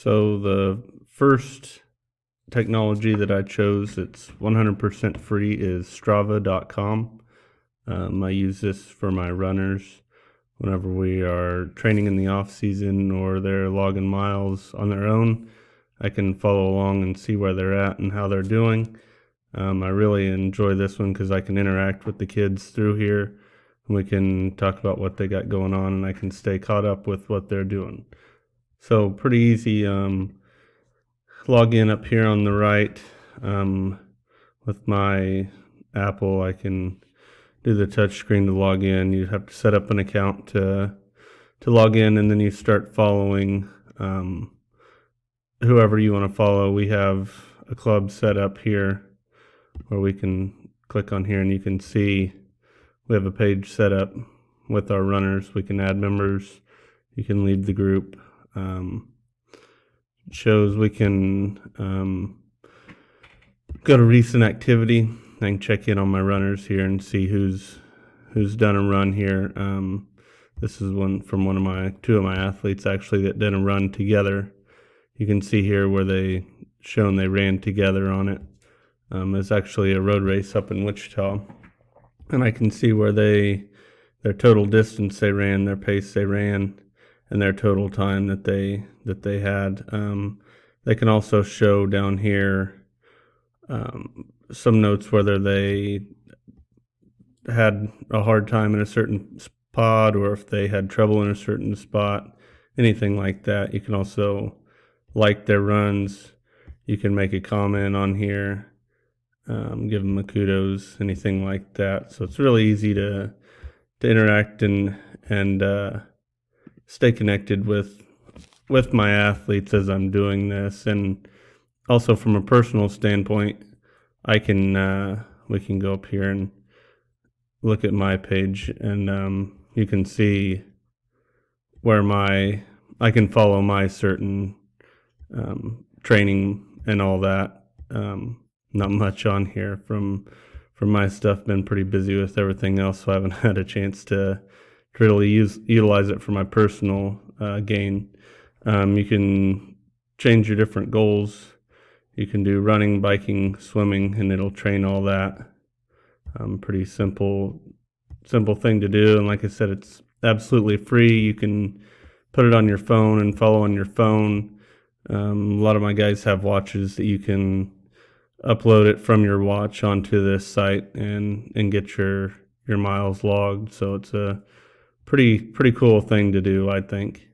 So the first technology that I chose that's 100% free is Strava.com. I use this for my runners whenever we are training in the off season or they're logging miles on their own. I can follow along and see where they're at and how they're doing. I really enjoy this one because I can interact with the kids through here. And we can talk about what they got going on, and I can stay caught up with what they're doing. So pretty easy. Log in up here on the right. With my Apple, I can do the touch screen to log in. You have to set up an account to log in, and then you start following whoever you want to follow. We have a club set up here where we can click on here, and you can see we have a page set up with our runners. We can add members. You can leave the group. Shows we can go to recent activity. I can check in on my runners here and see who's done a run here. This is one from two of my athletes actually that did a run together. You can see here where they ran together on it. It's actually a road race up in Wichita, and I can see where their total distance they ran, their pace they ran, and their total time that they had. They can also show down here some notes whether they had a hard time in a certain spot or if they had trouble in a certain spot, anything like that. You can also like their runs. You can make a comment on here, give them a kudos, anything like that. So it's really easy to interact and stay connected with my athletes as I'm doing this. And also from a personal standpoint, we can go up here and look at my page, and you can see where I can follow my certain training and all that. Not much on here from my stuff. Been pretty busy with everything else, so I haven't had a chance to really utilize it for my personal gain. You can change your different goals. You can do running, biking, swimming, and it'll train all that. Pretty simple thing to do. And like I said, it's absolutely free. You can put it on your phone and follow on your phone. A lot of my guys have watches that you can upload it from your watch onto this site and get your miles logged. So it's a pretty cool thing to do, I think.